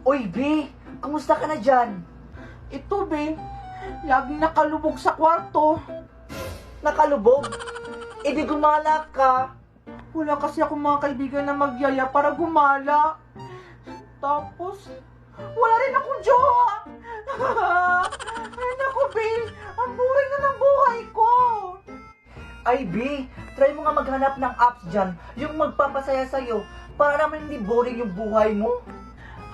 Uy, B! Kamusta ka na dyan? Ito, be. Laging nakalubog sa kwarto. Nakalubog? E di gumala ka. Wala kasi akong mga kaibigan na magyaya para gumala. Tapos, wala rin akong jowa. Ay, naku, be. Ang boring na ng buhay ko. Ay, B! Try mo nga maghanap ng apps dyan. Yung magpapasaya sa'yo. Para naman hindi boring yung buhay mo.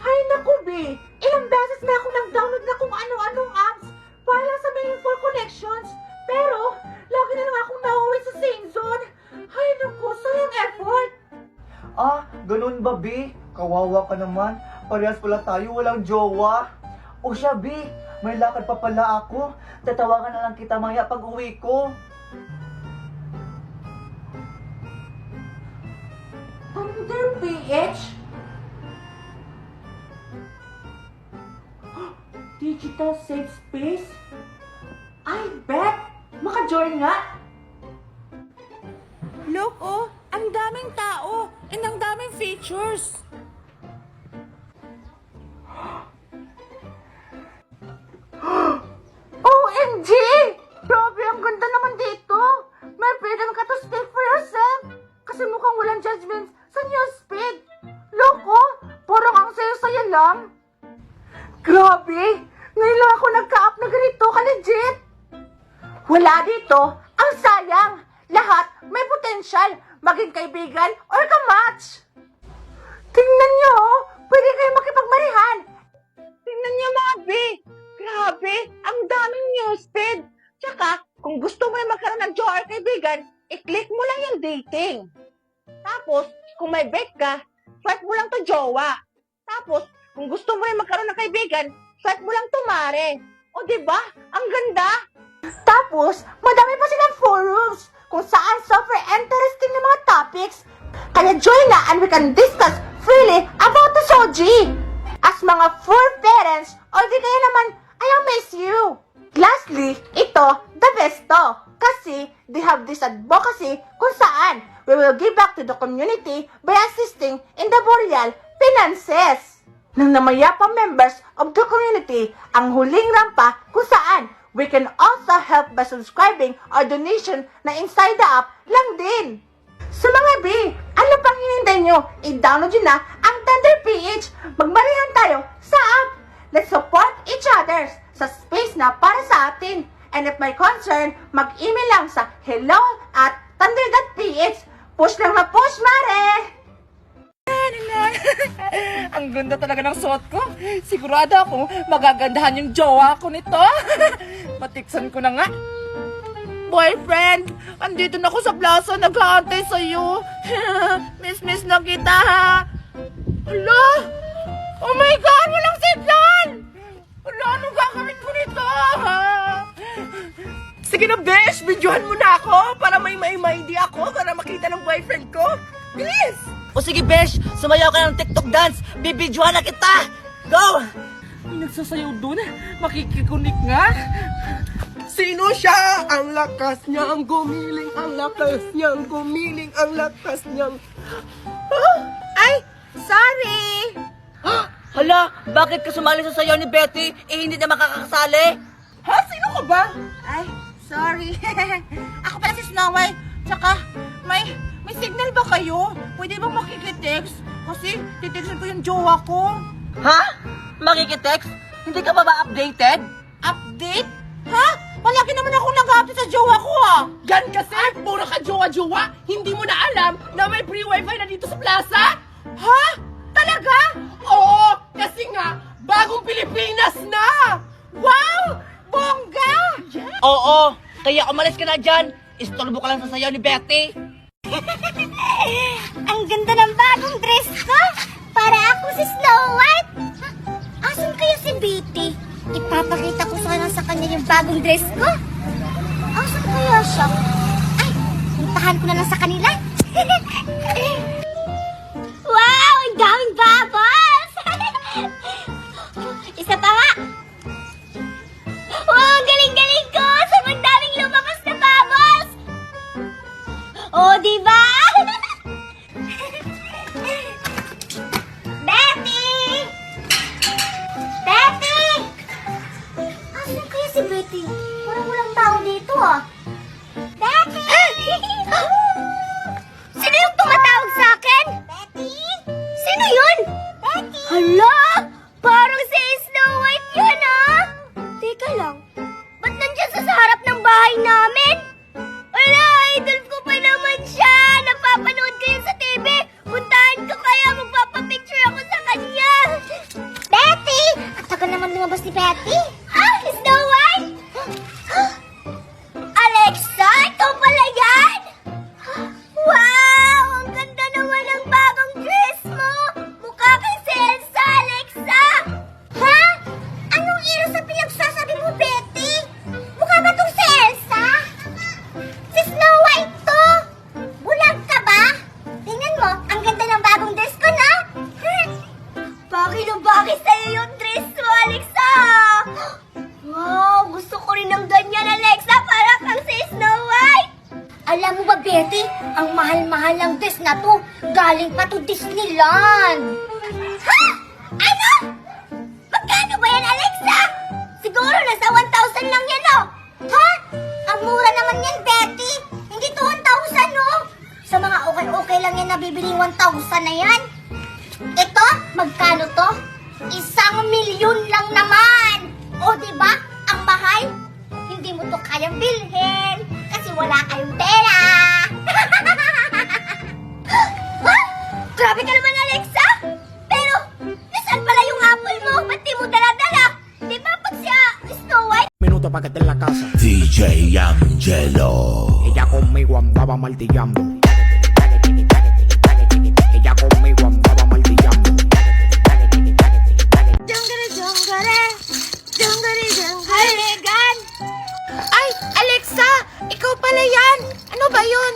Ay, naku, be. Ilang beses na ako nag-download na kung ano-anong apps para lang sa meaningful connections. Pero, lagi na lang akong nauwi sa same zone. Ay, naku, sayang effort. Ah, ganun ba, B? Kawawa ka naman. Parehas pala tayo, walang jowa. O siya, B, may lakad pa pala ako. Tatawagan na lang kita maya pag uwi ko. Thunder PH? Digital safe space? I bet! Maka-join nga! Look, oh! Ang daming tao! And ang daming features! OMG! Grabe, ang ganda naman dito! May freedom ka to speak for yourself! Kasi mukhang walang judgments sa newsfeed! Look, oh! Parang ang sayo-sayo lang! Grabe! Ngayon lang ako nagka-up na ganito ka-legit! Wala dito! Ang sayang! Lahat may potensyal maging kaibigan or kamatch! Tingnan nyo, oh! Pwede kayo makipagmarihan! Tingnan nyo mga B! Grabe! Ang daming newsfeed! Tsaka, kung gusto mo yung magkaroon ng jowa or kaibigan, i-click mo lang yung dating. Tapos, kung may bet ka, swipe mo lang to jowa. Tapos, kung gusto mo yung magkaroon ng kaibigan, swipe mo lang to mare. O diba? Ang ganda! Tapos, madami pa silang forums kung saan super interesting na mga topics. Kaya join na and we can discuss freely about the Soji. As mga full parents, o di kaya naman, I miss you. Lastly, ito, the best to. Kasi, they have this advocacy kung saan we will give back to the community by assisting in the burial finances. Ng namayapang members of the community, ang huling rampa kung saan we can also help by subscribing or donation na inside the app lang din. Sa mga B, ano pang hinintay nyo? I-download nyo na ang Thunder PH. Magmarihan tayo sa app. Let's support each other sa space na para sa atin. And if may concern, mag-email lang sa hello@thunder.ph. Push lang na push, mare! Ang ganda talaga ng suot ko. Sigurado ako magagandahan yung jowa ko nito. Patiksan ko na nga. Boyfriend, andito na ako sa plaza, nag-aantay sa'yo. Miss na kita, ha? Hala! Oh my God, walang signal! Hala, anong gagawin ko nito, ha? Sige na, besh, videohan mo na ako para may idea ako para makita ng boyfriend ko. Please! O sige, Besh, sumayaw ka ng TikTok dance. Bibidyohan na kita. Go! May nagsasayaw dun. Makikikunik nga. Sino siya? Ang lakas niyang gumiling. Ang lakas niyang gumiling. Ang lakas niyang... Oh! Ay! Sorry! Hala, bakit ka sumali sa sayaw ni Betty? Eh, hindi na makakasali. Ha? Sino ka ba? Ay, sorry. Ako pala si Snow White. Tsaka, may signal ba kayo? Pwede bang makikitext? Kasi titextin ko yung jowa ko. Ha? Makikitext? Hindi ka pa ba updated? Update? Ha? Palagi naman ako nag-update sa jowa ko, ah. Yan kasi, puro ka jowa-jowa. Hindi mo na alam na may free wifi na dito sa plaza? Ha? Talaga? Oo, kasi nga, bagong Pilipinas na! Wow! Bongga! Oo, kaya umalis ka na dyan. Istorbo ka lang sa sayaw ni Betty. Ang ganda ng bagong dress ko! Para ako si Snow White! Asan kaya si Betty? Ipapakita ko sa kanya yung bagong dress ko. Asan kaya siya? Ay, puntahan ko na lang sa kanila. Wow! Ang daming bubbles! Isa pa nga! Wow! Ang galing-galing ko! Sobrang daming lumabas na bubbles! Oh, di ba? Betty! lumabas ni Betty? Ah, Snow White! Alexa, ito pala yan! Wow! Ang ganda naman ng bagong dress mo! Mukha kang si Elsa, Alexa! Ha? Anong iro sa pinagsasabi mo, Betty? Mukha ba tong si Elsa? Si Snow White to! Bulag ka ba? Tingnan mo, ang ganda ng bagong dress ko, na? Bagay na bagay sa'yo yung dress mo, Alexa! Wow! Gusto ko rin ng ganyan, Alexa! Para kang si Snow White! Alam mo ba, Betty? Ang mahal-mahal ng dress na to. Galing pa to Disneyland. Ha? Ano? Magkano ba yan, Alexa? Siguro nasa 1,000 lang yan, oh. Ha? Ang mura naman yan, Betty. Hindi to 1,000, no? Sa mga okay-okay lang yan nabibiling 1,000 na yan. Ito, magkano to? 1,000,000 lang naman. O, diba? Ang mahal. Hindi mo to kayang bilhin kasi wala kayong pera. Ha? Grabe ka naman, Alexa. Pero, nasaan pala yung apple mo? Ba't di mo dala-dala? Di ba pag siya Snow White? Minuto para que te en la casa. DJ Angelo. Ella conmigo andaba martillando. Ella conmigo andaba martillando. Hi, Megan! Ay, Alexa! Ikaw pala yan! Ano ba yun?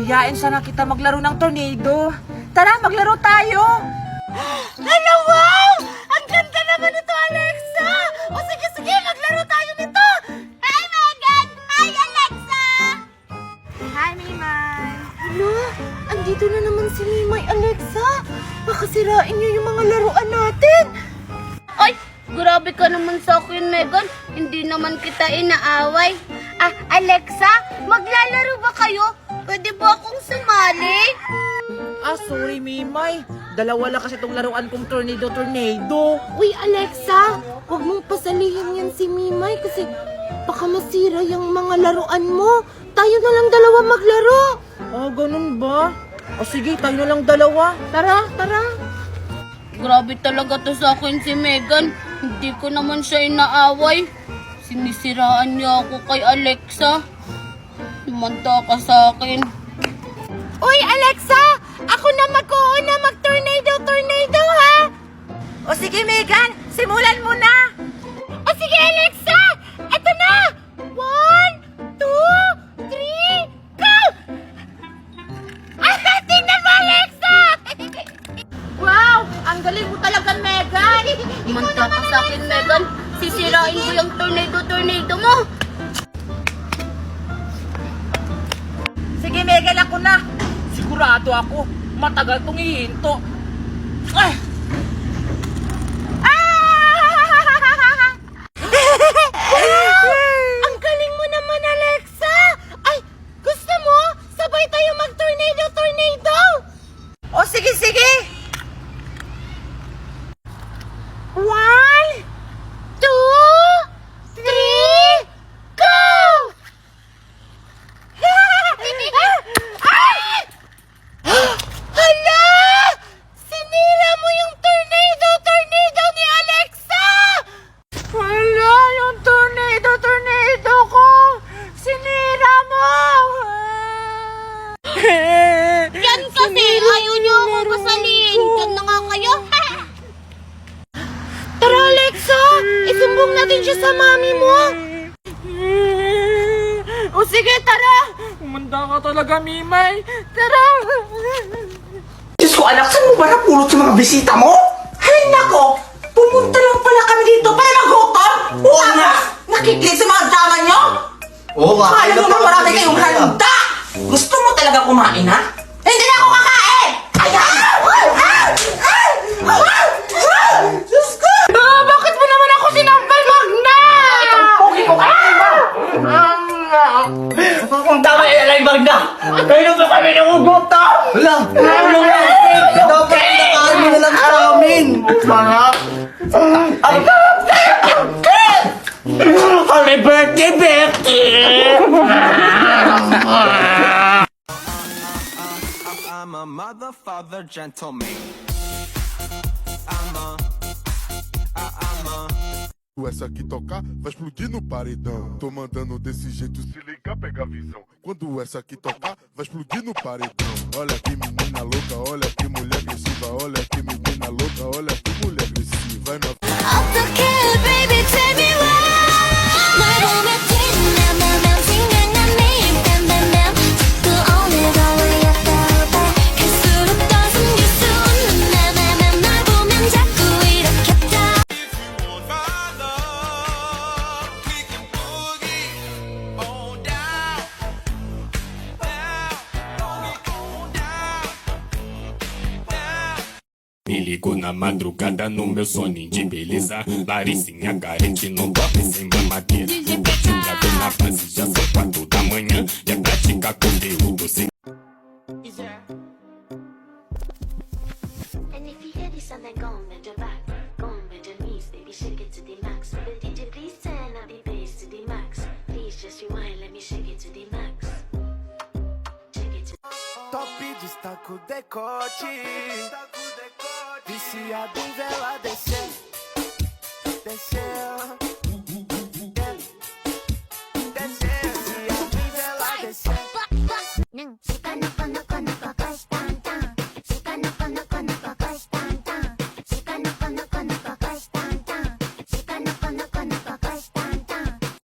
Iyain sana kita maglaro ng tornado. Tara, maglaro tayo! Hello, wow! Ang ganda naman ito, Alexa! O sige, sige, maglaro tayo nito! Hi, Megan! Hi, Alexa! Hi, Mimay! Ano? Andito na naman si Mimay, Alexa! Baka sirain niyo yung mga laruan natin! Ay, grabe ka naman sa akin, Megan. Hindi naman kita inaaway. Ah, Alexa, maglalaro ba kayo? Pwede ba akong sumali? Ah, sorry, Mimay. Dalawa lang kasi itong laruan kong tornado. Uy, Alexa! Huwag mong pasalihin yan si Mimay kasi baka masira yung mga laruan mo. Tayo na lang dalawa maglaro. Ah, ganun ba? O sige, tayo na lang dalawa. Tara, tara. Grabe talaga to sa akin si Megan. Hindi ko naman siya inaaway. Sinisiraan niya ako kay Alexa. Lumanta ka sa akin. Uy, Alexa! Ako na mag-uuna mag-tornado, ha? O sige, Megan, simulan mo na. O sige, Alexa! Eto na! 1, 2, 3, go! Ah, tingnan mo, Alexa! Wow! Ang galing mo talaga, Megan! Lumanta ka sa akin, Megan. Sisirain ko yung tornado mo. Sige, Megan, ako na. Sigurado ako. Matagal tong hihinto. Ay! Ang galing mo naman, Alexa! Ay, gusto mo? Sabay tayo mag-tornado! O sige, sige. 1, 2, 3, go! Ay! Hala! Sinira mo yung tornado ni Alexa! Hala, yung tornado ko! Sinira mo! Yan kasi, ayaw niyo ako pasaliin. Diyan na nga kayo. Tara, Alexa! Isumbong natin siya sa mami mo! O sige, tara! Umanda ka talaga, Mimay. Tara! Diyos ko, anak, saan mo ba napulot sa mga bisita mo? Ay, nako! Pumunta lang pala kami dito para maghutom! Oo nga! Nakikinig sa mga drama nyo? Oo nga. Kala mo naman marami kayong handa! Gusto mo talaga kumain, ha? Hindi na ako kakain! Ayan! Diyos ko! Bakit mo naman ako sinampal, Magna? Itong pogi ko kain mo! Kung tama ilalay, Magda. Kayo ba kami nangugutom? Wala. Ano nga? Dapat nakain mo na lang sa amin. Mga. Happy birthday, Becky! I'm a mother, father, gentleman. I'm a Quando essa aqui tocar, vai explodir no paredão. Tô mandando desse jeito, se ligar, pega a visão. Quando essa aqui tocar, vai explodir no paredão. Olha que menina louca, olha que mulher agressiva. Olha que menina louca, olha que mulher agressiva. 어떻게 baby tell me why 널 보면 뒷나면 생각난 매일 땀나면 자꾸 오늘도 울렸다 갈수록 더 숨길 수 없는 나만 널 보면 자꾸 이렇게 다 Me ligo na madrugada no meu soninho de beleza. Laricinha carente, não dorme sem mamadeira. No betinho gravei na base, já sou 4 da manhã. E a gatinha conteúdo sem. And if you hear this song, then go and bend your back, go and bend your knees, baby, shake it to the max. Will the DJ please turn up the bass to the max? Please just rewind, let me shake it to the max. Shake it to Top destaca o decote. Viciado em vela descer, descer.